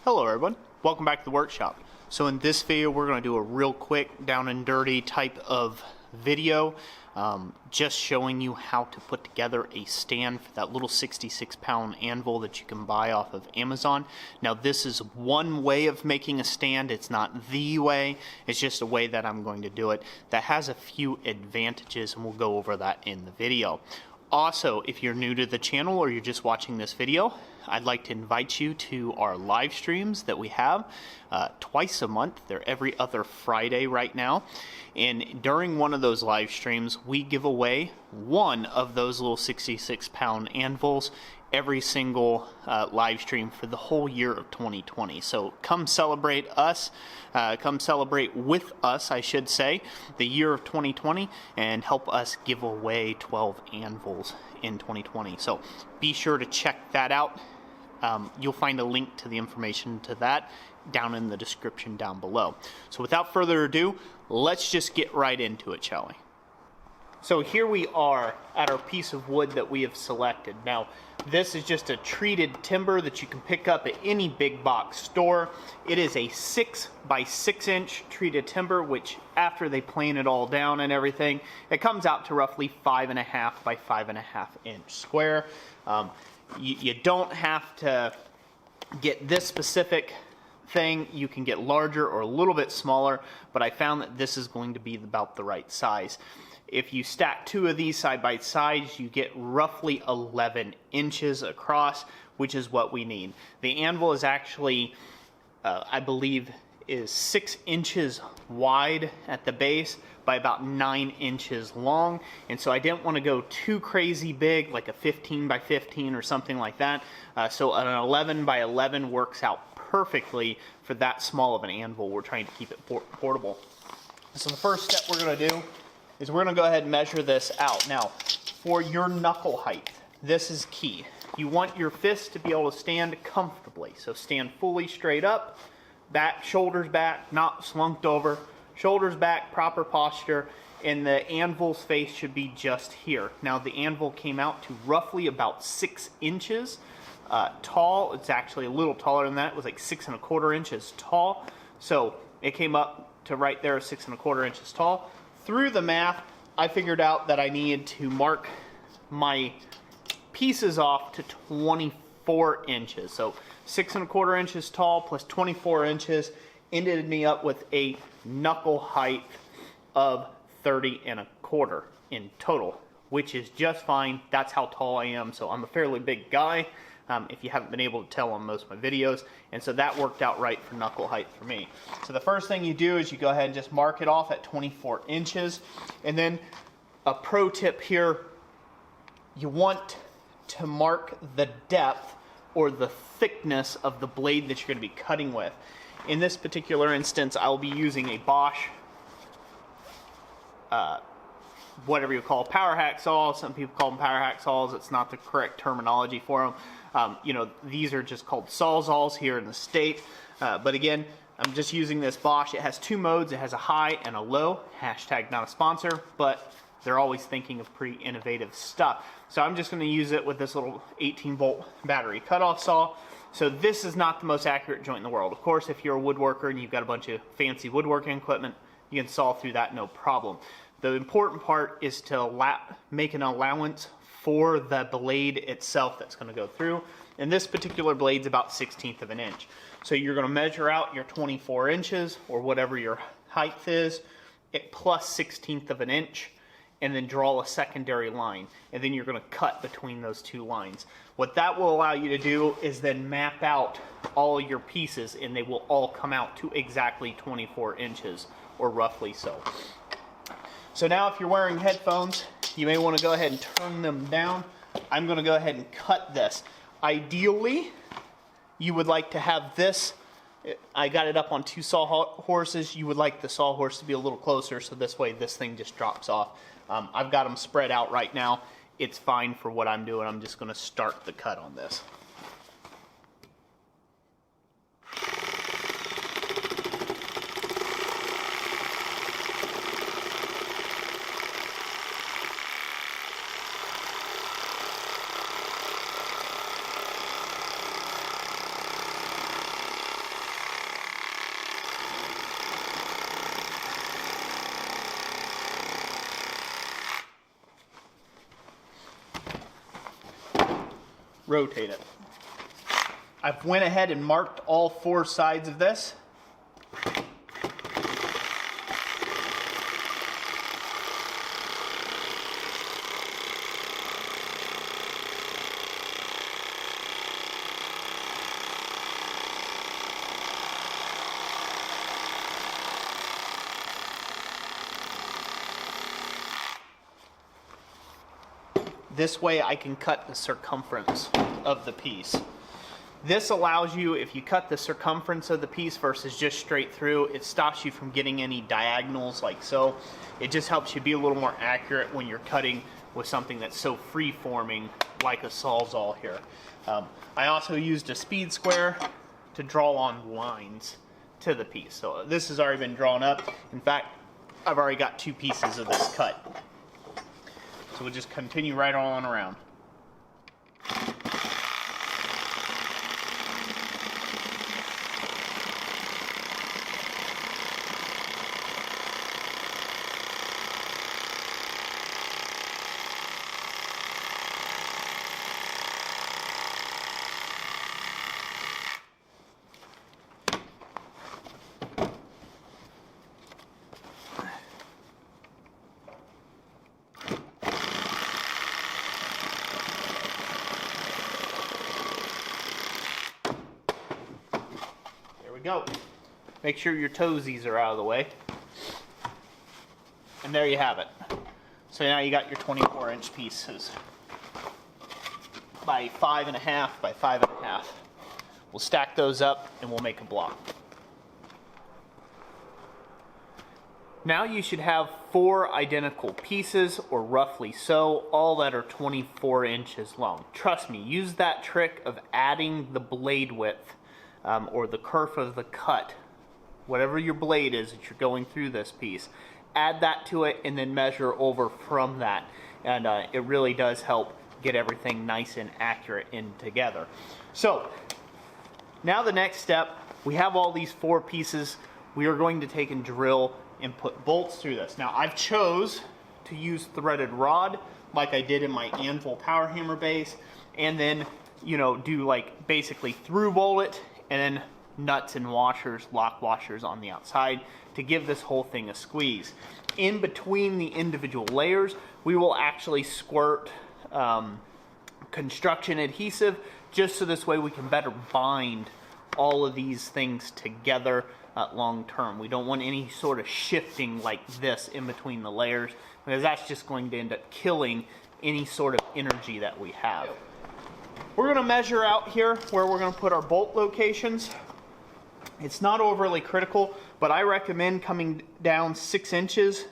Hello everyone, welcome back to the workshop. So in this video we're going to do a real quick down and dirty type of video, just showing you how to put together a stand for that little 66-pound anvil that you can buy off of Amazon. Now this is one way of making a stand, it's not the way, it's just a way that I'm going to do it that has a few advantages, and we'll go over that in the video. Also, if you're new to the channel or you're just watching this video, I'd like to invite you to our live streams that we have twice a month. They're every other Friday right now. And during one of those live streams, we give away one of those little 66-pound anvils every single live stream for the whole year of 2020. So come celebrate us, come celebrate with us, I should say, the year of 2020, and help us give away 12 anvils in 2020. So be sure to check that out. You'll find a link to the information to that down in the description down below. So without further ado, let's just get right into it, shall we? So here we are at our piece of wood that we have selected. Now, this is just a treated timber that you can pick up at any big box store. It is a 6 by 6 inch treated timber, which after they plane it all down and everything, it comes out to roughly 5.5 by 5.5 inch square. You don't have to get this specific thing. You can get larger or a little bit smaller, but I found that this is going to be about the right size. If you stack two of these side by side, you get roughly 11 inches across, which is what we need. The anvil is actually, I believe, is 6 inches wide at the base by about 9 inches long. And so I didn't want to go too crazy big, like a 15 by 15 or something like that. So an 11 by 11 works out perfectly for that small of an anvil. We're trying to keep it portable. So the first step we're going to do is we're going to go ahead and measure this out. Now, for your knuckle height, this is key. You want your fist to be able to stand comfortably. So stand fully straight up, back, shoulders back, not slunked over, shoulders back, proper posture, and the anvil's face should be just here. Now, the anvil came out to roughly about 6 inches tall. It's actually a little taller than that. It was like 6.25 inches tall. So it came up to right there, 6.25 inches tall. Through the math, I figured out that I needed to mark my pieces off to 24 inches. So 6.25 inches tall plus 24 inches ended me up with a knuckle height of 30.25 in total, which is just fine. That's how tall I am, so I'm a fairly big guy, if you haven't been able to tell on most of my videos, and so that worked out right for knuckle height for me. So the first thing you do is you go ahead and just mark it off at 24 inches, and then a pro tip here, you want to mark the depth or the thickness of the blade that you're going to be cutting with. In this particular instance, I'll be using a Bosch, whatever you call power hack saw. Some people call them power hack saws. It's not the correct terminology for them. You know, these are just called sawzalls here in the state. But again, I'm just using this Bosch. It has two modes. It has a high and a low. Hashtag not a sponsor, but they're always thinking of pretty innovative stuff. So I'm just going to use it with this little 18-volt battery cutoff saw. So this is not the most accurate joint in the world. Of course, if you're a woodworker and you've got a bunch of fancy woodworking equipment, you can saw through that no problem. The important part is to make an allowance for the blade itself that's going to go through. And this particular blade's about 1/16 of an inch. So you're going to measure out your 24 inches or whatever your height is, plus 1/16 of an inch, and then draw a secondary line. And then you're going to cut between those two lines. What that will allow you to do is then map out all your pieces, and they will all come out to exactly 24 inches, or roughly so. So now if you're wearing headphones, you may want to go ahead and turn them down. I'm going to go ahead and cut this. Ideally, you would like to have this, I got it up on two sawhorses. You would like the sawhorse to be a little closer, so this way this thing just drops off. I've got them spread out right now. It's fine for what I'm doing. I'm just going to start the cut on this. rotate it. I've went ahead and marked all 4 sides of this. This way I can cut the circumference of the piece. This allows you, if you cut the circumference of the piece versus just straight through, it stops you from getting any diagonals like so. It just helps you be a little more accurate when you're cutting with something that's so free-forming like a Sawzall here. I also used a speed square to draw on lines to the piece. So this has already been drawn up. In fact, I've already got 2 pieces of this cut. So we'll just continue right on around. Go. Make sure your toesies are out of the way. And there you have it. So now you got your 24-inch pieces by 5.5 by 5.5. We'll stack those up and we'll make a block. Now you should have 4 identical pieces, or roughly so, all that are 24 inches long. Trust me, use that trick of adding the blade width or the kerf of the cut, whatever your blade is that you're going through this piece, add that to it and then measure over from that, and it really does help get everything nice and accurate in together. So now the next step, we have all these 4 pieces. We are going to take and drill and put bolts through this. Now I've chose to use threaded rod like I did in my Anvil power hammer base, and then do like basically through bolt it, and then nuts and washers, lock washers on the outside to give this whole thing a squeeze. In between the individual layers, we will actually squirt construction adhesive, just so this way we can better bind all of these things together long term. We don't want any sort of shifting like this in between the layers, because that's just going to end up killing any sort of energy that we have. We're going to measure out here where we're going to put our bolt locations. It's not overly critical, but I recommend coming down 6 inches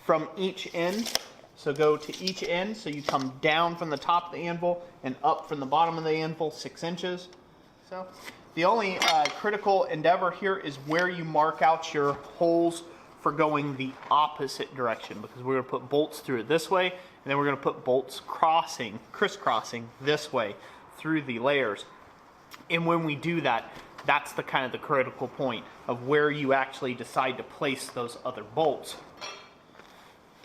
from each end. So go to each end, so you come down from the top of the anvil and up from the bottom of the anvil 6 inches. So the only critical endeavor here is where you mark out your holes for going the opposite direction, because we're going to put bolts through it this way, and then we're going to put bolts crisscrossing this way through the layers. And when we do that, that's the kind of the critical point of where you actually decide to place those other bolts.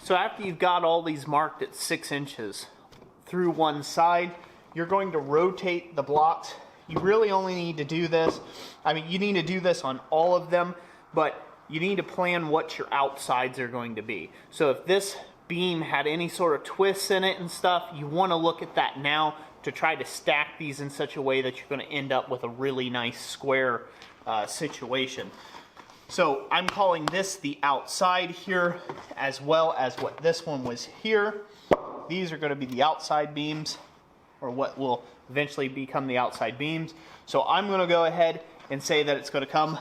So after you've got all these marked at 6 inches through one side, you're going to rotate the blocks. You really only need to do this, you need to do this on all of them, but you need to plan what your outsides are going to be. So if this beam had any sort of twists in it and stuff, you want to look at that now to try to stack these in such a way that you're going to end up with a really nice square situation. So I'm calling this the outside here, as well as what this one was here. These are going to be the outside beams, or what will eventually become the outside beams. So I'm going to go ahead and say that it's going to come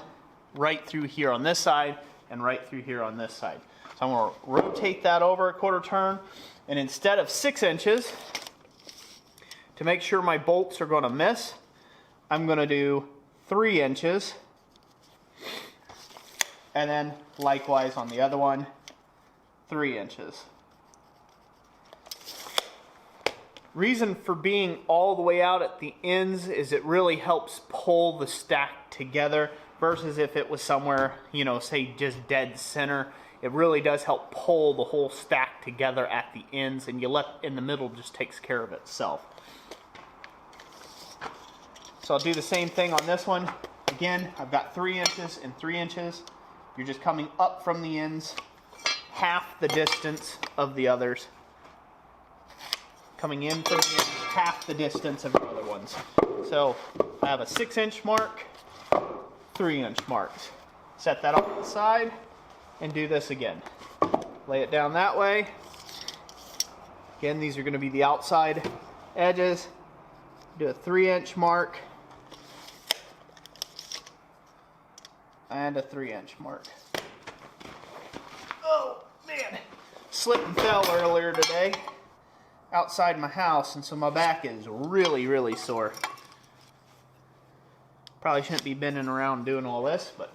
right through here on this side and right through here on this side. So I'm going to rotate that over a quarter turn, and instead of 6 inches, to make sure my bolts are going to miss, I'm going to do 3 inches, and then likewise on the other one, 3 inches. Reason for being all the way out at the ends is it really helps pull the stack together, versus if it was somewhere, say just dead center. It really does help pull the whole stack together at the ends, and you let in the middle just takes care of itself. So I'll do the same thing on this one. Again, I've got 3 inches and 3 inches. You're just coming up from the ends, half the distance of the others. Coming in from the ends, half the distance of the other ones. So I have a 6-inch mark, 3-inch marks. Set that off to the side and do this again. Lay it down that way. Again, these are going to be the outside edges. Do a 3-inch mark and a 3-inch mark. Oh man, slipped and fell earlier today outside my house, and so my back is really sore. Probably shouldn't be bending around doing all this, but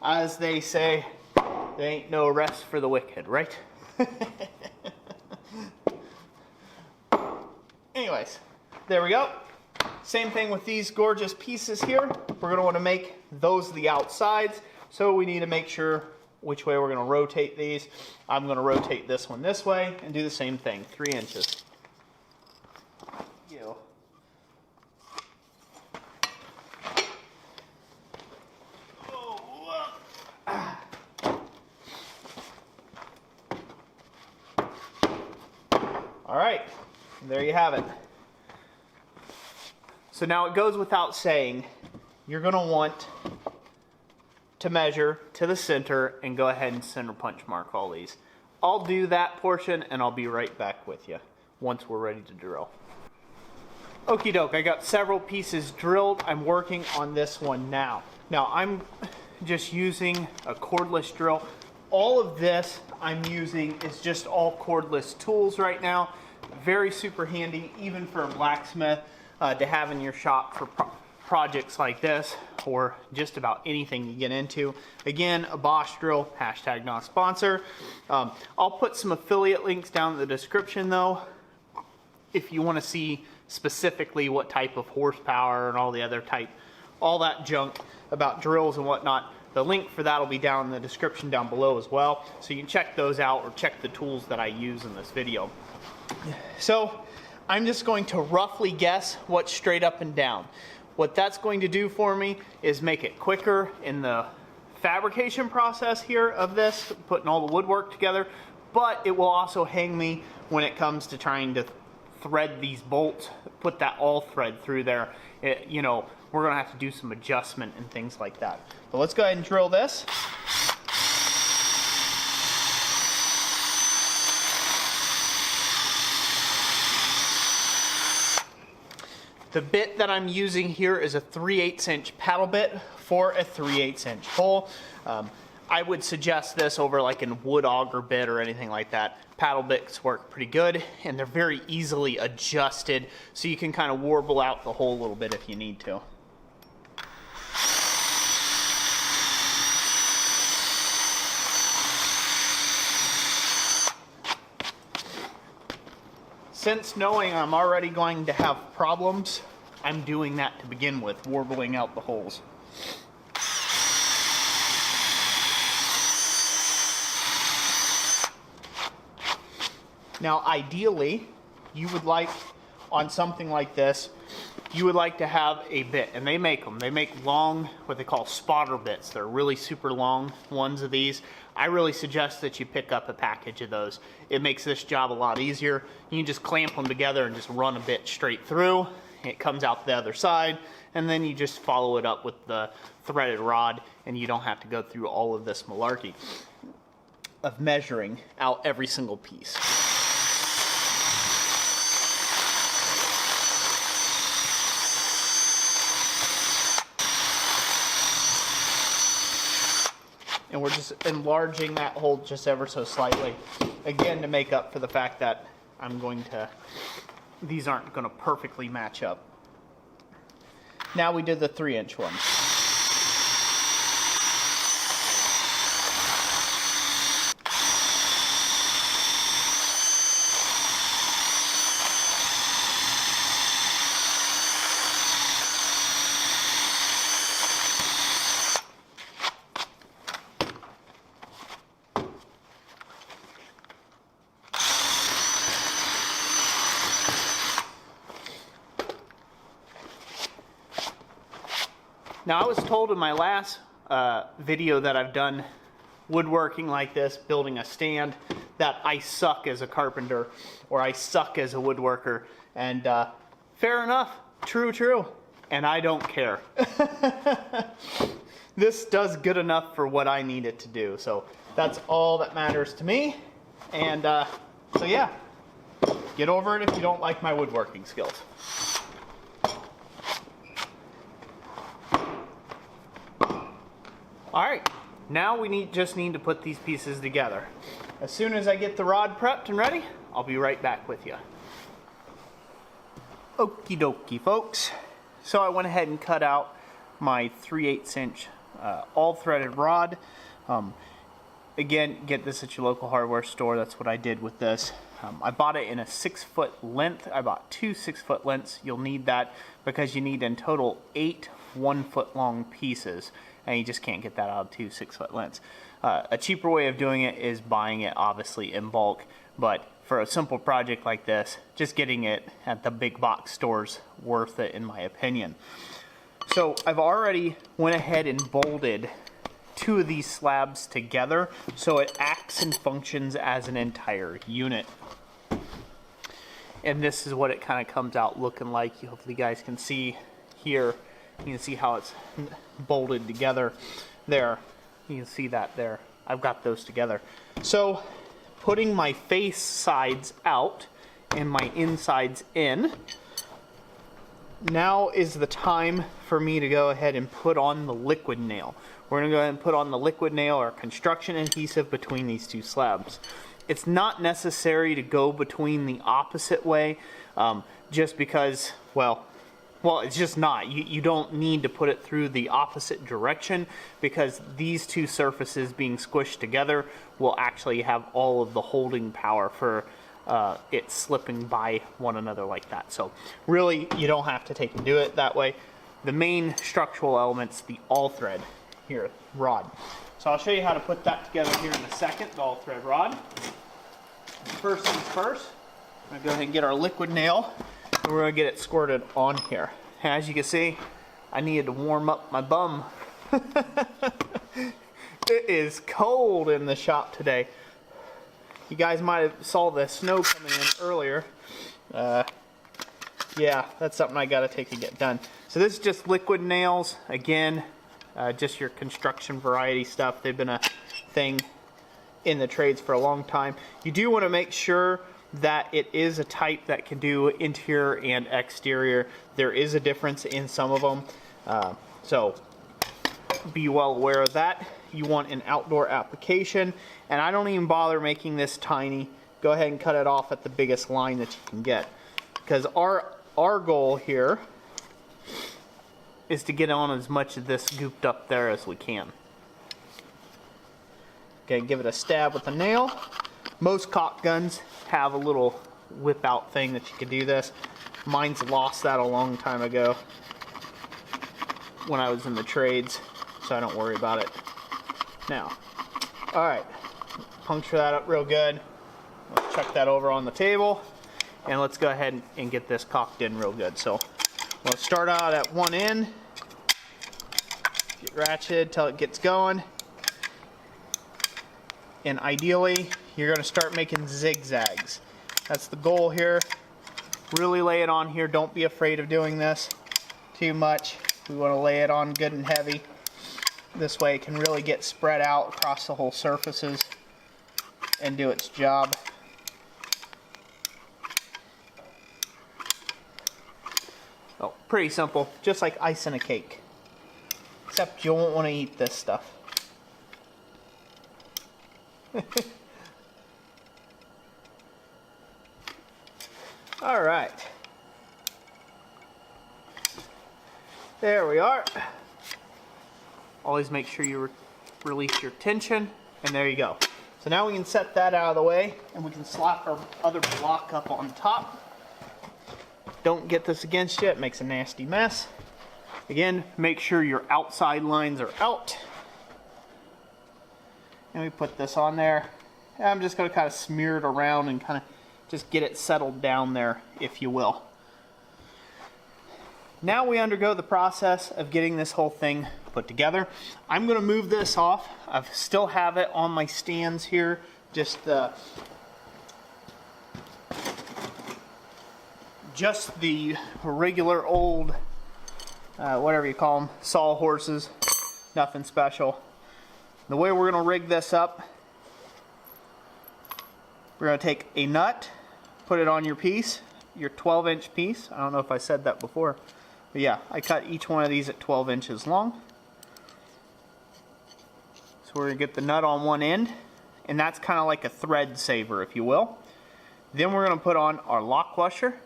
as they say, there ain't no rest for the wicked, right? Anyways, there we go. Same thing with these gorgeous pieces here. We're going to want to make those the outsides, so we need to make sure which way we're going to rotate these. I'm going to rotate this one this way and do the same thing, 3 inches. You. All right, there you have it. So now it goes without saying, you're going to want to measure to the center and go ahead and center punch mark all these. I'll do that portion and I'll be right back with you once we're ready to drill. Okie doke, I got several pieces drilled. I'm working on this one now. Now I'm just using a cordless drill. All of this I'm using is just all cordless tools right now. Very super handy, even for a blacksmith to have in your shop for projects like this, or just about anything you get into. Again, a Bosch drill, hashtag not sponsor. I'll put some affiliate links down in the description though, if you want to see specifically what type of horsepower and all the other type, all that junk about drills and whatnot. The link for that will be down in the description down below as well, so you can check those out or check the tools that I use in this video. So I'm just going to roughly guess what's straight up and down. What that's going to do for me is make it quicker in the fabrication process here of this, putting all the woodwork together, but it will also hang me when it comes to trying to thread these bolts, put that all thread through there. You know, we're gonna have to do some adjustment and things like that. But let's go ahead and drill this. The bit that I'm using here is a 3/8 inch paddle bit for a 3/8 inch hole. I would suggest this over like a wood auger bit or anything like that. Paddle bits work pretty good and they're very easily adjusted, so you can kind of warble out the hole a little bit if you need to. Since knowing I'm already going to have problems, I'm doing that to begin with, warbling out the holes. Now ideally, you would like, on something like this, you would like to have a bit, and they make them. They make long, what they call spotter bits. They're really super long ones of these. I really suggest that you pick up a package of those. It makes this job a lot easier. You can just clamp them together and just run a bit straight through. It comes out the other side, and then you just follow it up with the threaded rod, and you don't have to go through all of this malarkey of measuring out every single piece. And we're just enlarging that hole just ever so slightly. Again, to make up for the fact that these aren't going to perfectly match up. Now we did the 3-inch one. Now I was told in my last video that I've done woodworking like this, building a stand, that I suck as a carpenter or I suck as a woodworker. And fair enough, true, and I don't care. This does good enough for what I need it to do, so that's all that matters to me. And so yeah, get over it if you don't like my woodworking skills. Alright, now we just need to put these pieces together. As soon as I get the rod prepped and ready, I'll be right back with you. Okie dokie, folks. So I went ahead and cut out my 3/8 inch all threaded rod. Again, get this at your local hardware store. That's what I did with this. I bought it in a 6-foot length. I bought 2 6-foot lengths. You'll need that because you need in total 8 1-foot long pieces, and you just can't get that out of 2 6-foot lengths. A cheaper way of doing it is buying it obviously in bulk, but for a simple project like this, just getting it at the big box stores worth it in my opinion. So I've already went ahead and bolted 2 of these slabs together so it acts and functions as an entire unit. And this is what it kind of comes out looking like. Hopefully you guys can see here. You can see how it's bolted together there. You can see that there. I've got those together. So putting my face sides out and my insides in, now is the time for me to go ahead and put on the liquid nail. We're going to go ahead and put on the liquid nail or construction adhesive between these 2 slabs. It's not necessary to go between the opposite way, just because, well, it's just not. You don't need to put it through the opposite direction because these 2 surfaces being squished together will actually have all of the holding power for it slipping by one another like that. So really, you don't have to take and do it that way. The main structural element's the all thread here, rod. So I'll show you how to put that together here in a second, the all thread rod. First things first, I'm gonna go ahead and get our liquid nail and we're gonna get it squirted on here. As you can see, I needed to warm up my bum. It is cold in the shop today. You guys might have saw the snow coming in earlier. Yeah, that's something I gotta take to get done. So this is just liquid nails. Again, just your construction variety stuff. They've been a thing in the trades for a long time. You do want to make sure that it is a type that can do interior and exterior. There is a difference in some of them. So be well aware of that. You want an outdoor application, and I don't even bother making this tiny. Go ahead and cut it off at the biggest line that you can get, because our goal here is to get on as much of this gooped up there as we can. Okay, give it a stab with a nail. Most caulk guns have a little whip out thing that you can do this. Mine's lost that a long time ago when I was in the trades, so I don't worry about it now. Alright, puncture that up real good. Let's chuck that over on the table, and let's go ahead and get this caulked in real good. So we'll start out at one end, get ratcheted till it gets going, and ideally you're going to start making zigzags. That's the goal here. Really lay it on here. Don't be afraid of doing this too much. We want to lay it on good and heavy. This way it can really get spread out across the whole surfaces and do its job. Oh, pretty simple, just like icing a cake. Except you won't want to eat this stuff. All right. There we are. Always make sure you release your tension, and there you go. So now we can set that out of the way, and we can slap our other block up on top. Don't get this against you, it makes a nasty mess. Again, make sure your outside lines are out. And we put this on there. And I'm just going to kind of smear it around and kind of just get it settled down there, if you will. Now we undergo the process of getting this whole thing put together. I'm going to move this off. I still have it on my stands here, just the regular old, whatever you call them, sawhorses, nothing special. The way we're going to rig this up, we're going to take a nut, put it on your piece, your 12-inch piece. I don't know if I said that before. But yeah, I cut each one of these at 12 inches long. So we're going to get the nut on one end, and that's kind of like a thread saver, if you will. Then we're going to put on our lock washer.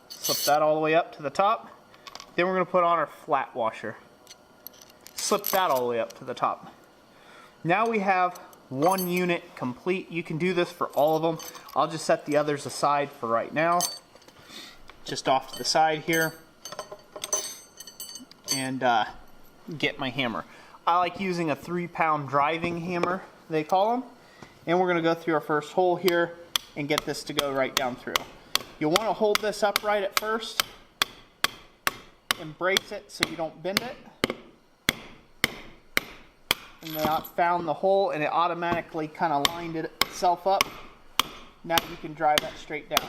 Slip that all the way up to the top. Then we're going to put on our flat washer. Slip that all the way up to the top. Now we have one unit complete. You can do this for all of them. I'll just set the others aside for right now. Just off to the side here, and get my hammer. I like using a 3-pound driving hammer, they call them. And we're going to go through our first hole here and get this to go right down through. You'll want to hold this upright at first and brace it so you don't bend it. And then I found the hole and it automatically kind of lined itself up. Now you can drive that straight down.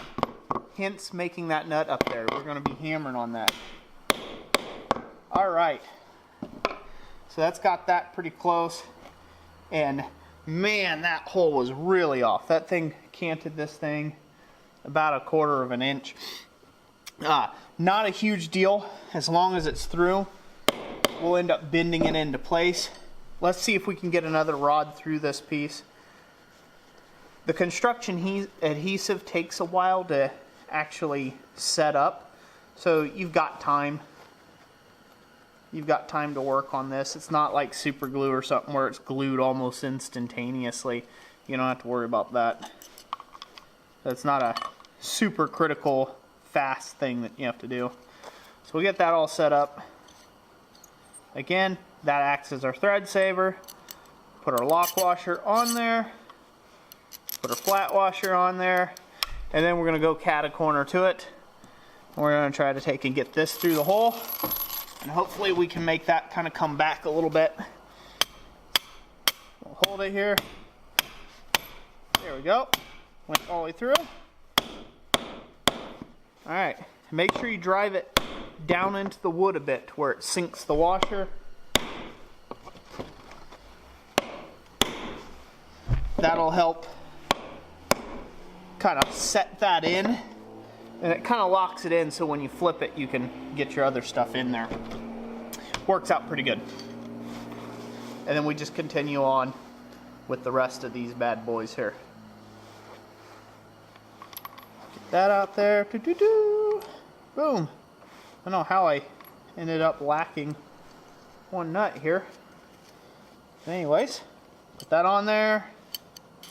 Hence making that nut up there. We're going to be hammering on that. Alright. So that's got that pretty close. And man, that hole was really off. That thing canted this thing about 1/4 of an inch. Not a huge deal. As long as it's through, we'll end up bending it into place. Let's see if we can get another rod through this piece. The construction adhesive takes a while to actually set up, so you've got time. You've got time to work on this. It's not like super glue or something where it's glued almost instantaneously. You don't have to worry about that. That's not a super critical fast thing that you have to do. So we'll get that all set up. Again, that acts as our thread saver. Put our lock washer on there. Put our flat washer on there. And then we're going to go cat a corner to it. And we're going to try to take and get this through the hole. And hopefully we can make that kind of come back a little bit. We'll hold it here. There we go. Went all the way through. Alright. Make sure you drive it down into the wood a bit to where it sinks the washer. That'll help kind of set that in, and it kind of locks it in so when you flip it you can get your other stuff in there. Works out pretty good. And then we just continue on with the rest of these bad boys here. Get that out there. Boom. I don't know how I ended up lacking one nut here. Anyways, put that on there.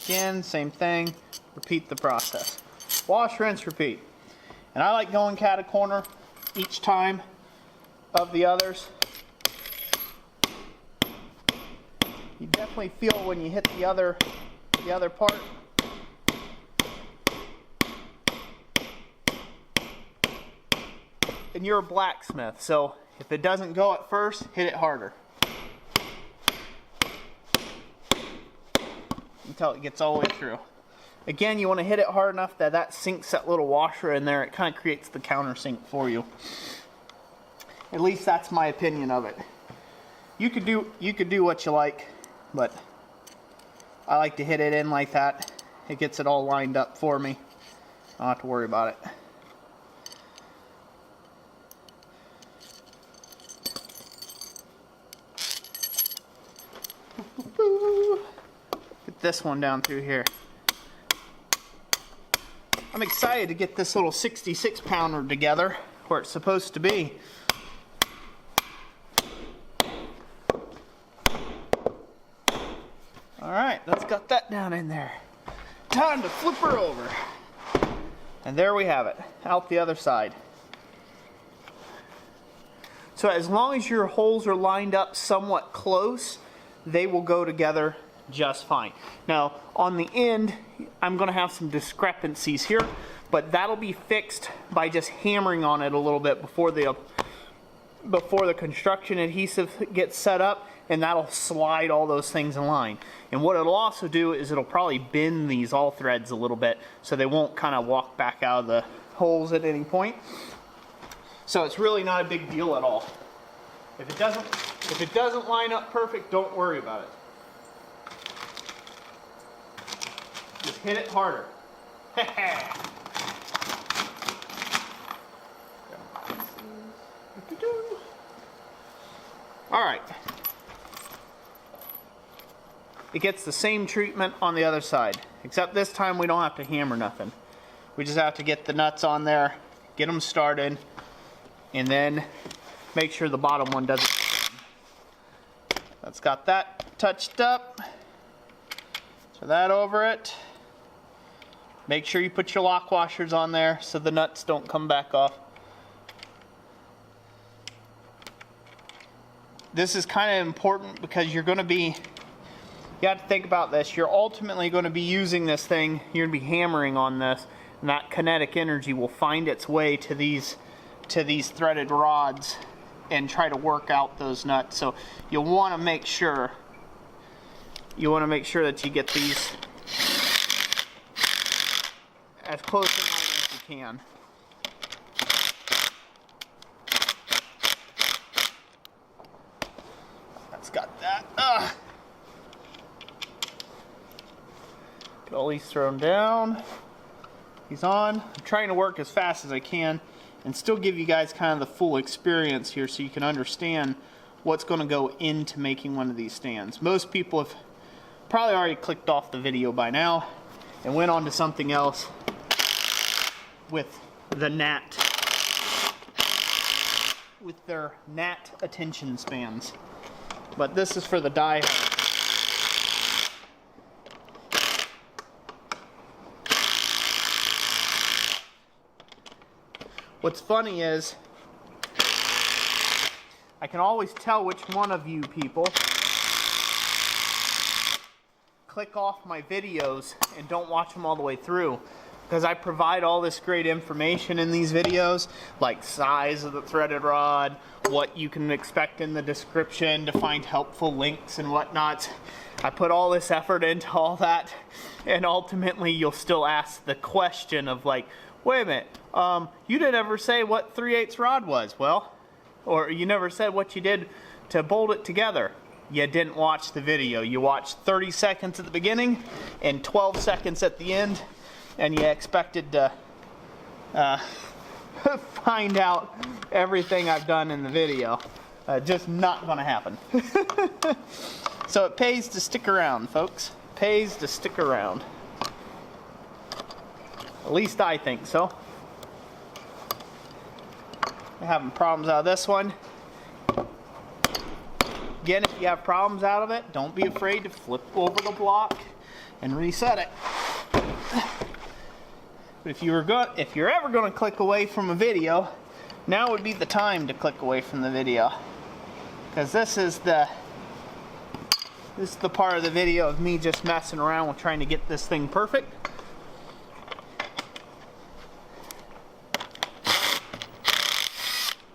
Again, same thing. Repeat the process. Wash, rinse, repeat. And I like going cat a corner each time of the others. You definitely feel when you hit the other part. And you're a blacksmith, so if it doesn't go at first, hit it harder. Until it gets all the way through. Again, you want to hit it hard enough that that sinks that little washer in there. It kind of creates the countersink for you. At least that's my opinion of it. You could do what you like, but I like to hit it in like that. It gets it all lined up for me. I don't have to worry about it. Get this one down through here. I'm excited to get this little 66-pounder together where it's supposed to be. Alright, let's get that down in there. Time to flip her over. And there we have it, out the other side. So as long as your holes are lined up somewhat close, they will go together just fine. Now, on the end, I'm going to have some discrepancies here, but that'll be fixed by just hammering on it a little bit before the construction adhesive gets set up, and that'll slide all those things in line. And what it'll also do is it'll probably bend these all threads a little bit so they won't kind of walk back out of the holes at any point. So it's really not a big deal at all. If it doesn't line up perfect, don't worry about it. Just hit it harder. Alright. It gets the same treatment on the other side, except this time we don't have to hammer nothing. We just have to get the nuts on there, get them started, and then make sure the bottom one doesn't. That's got that touched up. So that over it. Make sure you put your lock washers on there so the nuts don't come back off. This is kind of important because you have to think about this. You're ultimately going to be using this thing, you're going to be hammering on this, and that kinetic energy will find its way to these threaded rods and try to work out those nuts. So you'll want to make sure that you get these as close in line as you can. That's got that. Get all these thrown down. He's on. I'm trying to work as fast as I can and still give you guys kind of the full experience here so you can understand what's going to go into making one of these stands. Most people have probably already clicked off the video by now and went on to something else with the gnat, with their gnat attention spans. But this is for the die. What's funny is I can always tell which one of you people click off my videos and don't watch them all the way through, because I provide all this great information in these videos, like size of the threaded rod, what you can expect in the description to find helpful links and whatnot. I put all this effort into all that, and ultimately you'll still ask the question of like, wait a minute, you didn't ever say what 3/8 rod was. Well, or you never said what you did to bolt it together. You didn't watch the video. You watched 30 seconds at the beginning and 12 seconds at the end, and you expected to find out everything I've done in the video. Just not gonna happen. So it pays to stick around, folks. Pays to stick around. At least I think so. I'm having problems out of this one. Again, if you have problems out of it, don't be afraid to flip over the block and reset it. But if you're ever going to click away from a video, now would be the time to click away from the video, because this is the part of the video of me just messing around with trying to get this thing perfect.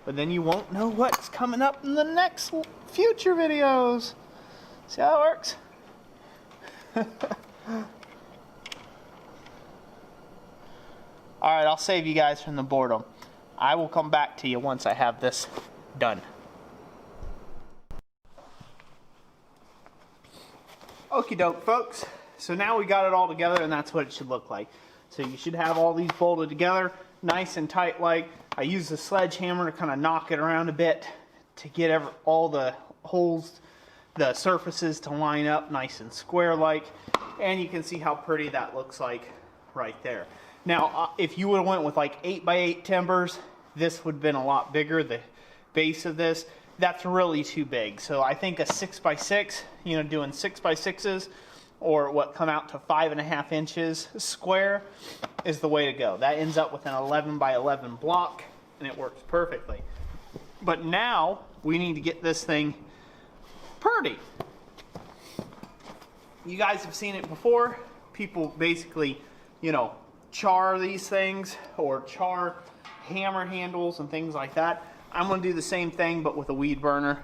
But then you won't know what's coming up in the next future videos. See how it works? Alright, I'll save you guys from the boredom. I will come back to you once I have this done. Okie doke, folks. So now we got it all together, and that's what it should look like. So you should have all these bolted together, nice and tight like. I use the sledgehammer to kind of knock it around a bit to get all the holes, the surfaces to line up nice and square like. And you can see how pretty that looks like right there. Now, if you would have went with like 8x8 timbers, this would have been a lot bigger, the base of this. That's really too big. So I think a 6x6, doing 6x6s, or what come out to 5.5 inches square, is the way to go. That ends up with an 11x11 block, and it works perfectly. But now we need to get this thing pretty. You guys have seen it before. People basically, char these things or char hammer handles and things like that, I'm going to do the same thing but with a weed burner,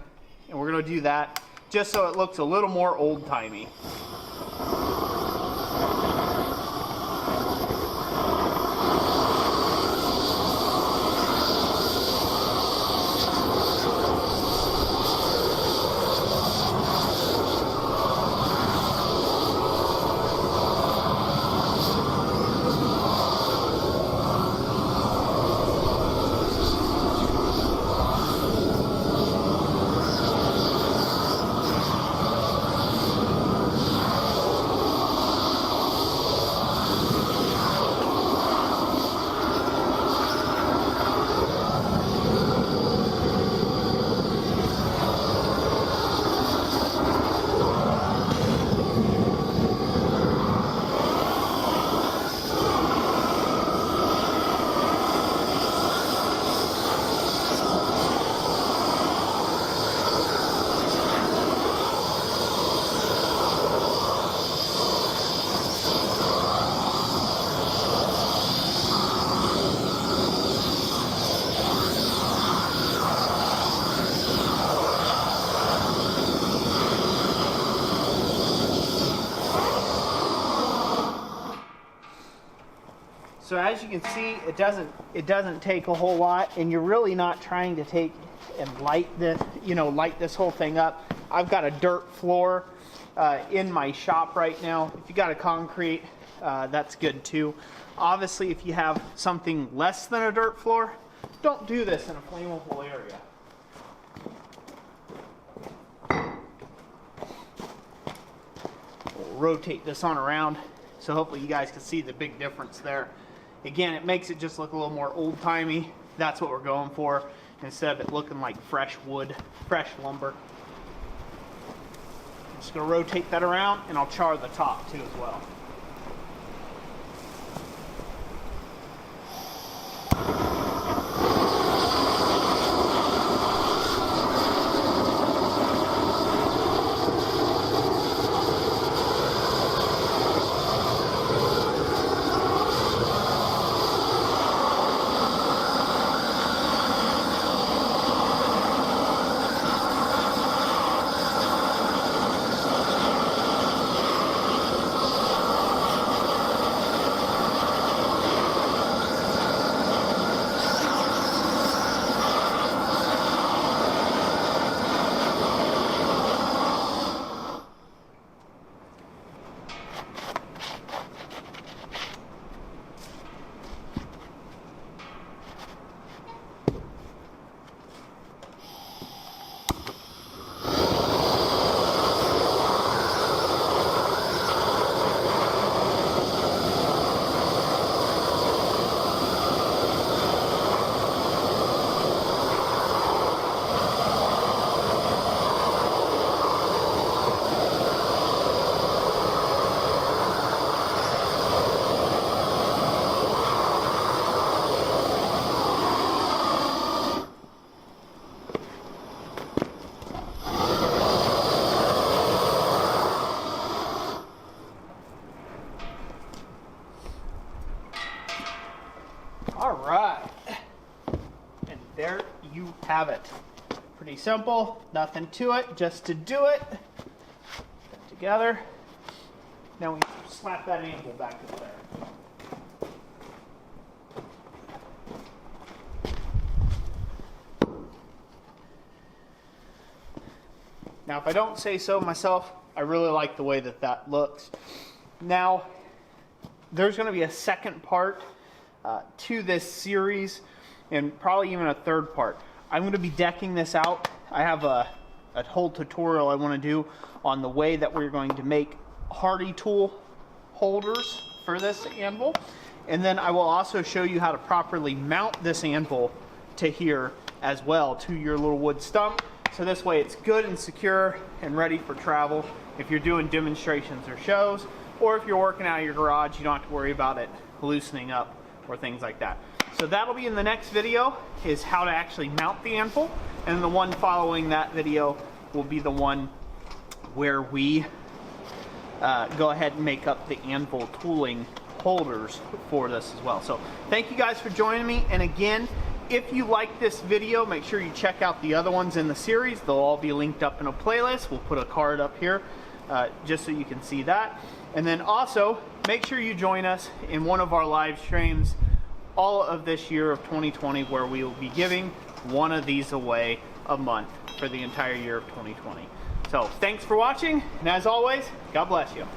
and we're going to do that just so it looks a little more old-timey. So as you can see, it doesn't take a whole lot, and you're really not trying to take and light this whole thing up. I've got a dirt floor in my shop right now. If you got a concrete, that's good too. Obviously, if you have something less than a dirt floor, don't do this in a flammable area. We'll rotate this on around, so hopefully you guys can see the big difference there. Again, it makes it just look a little more old-timey. That's what we're going for, instead of it looking like fresh wood, fresh lumber. I'm just going to rotate that around, and I'll char the top too as well. Alright, and there you have it. Pretty simple, nothing to it, just to do it. Put it together. Now we slap that anvil back in there. Now, if I don't say so myself, I really like the way that that looks. Now, there's going to be a second part to this series, and probably even a third part. I'm going to be decking this out. I have a whole tutorial I want to do on the way that we're going to make hardy tool holders for this anvil. And then I will also show you how to properly mount this anvil to here as well, to your little wood stump. So this way it's good and secure and ready for travel if you're doing demonstrations or shows, or if you're working out of your garage, you don't have to worry about it loosening up or things like that. So that'll be in the next video, is how to actually mount the anvil, and the one following that video will be the one where we go ahead and make up the anvil tooling holders for this as well. So thank you guys for joining me. And again, if you like this video, make sure you check out the other ones in the series. They'll all be linked up in a playlist. We'll put a card up here just so you can see that. And then also, make sure you join us in one of our live streams all of this year of 2020, where we will be giving one of these away a month for the entire year of 2020. So thanks for watching, and as always, God bless you.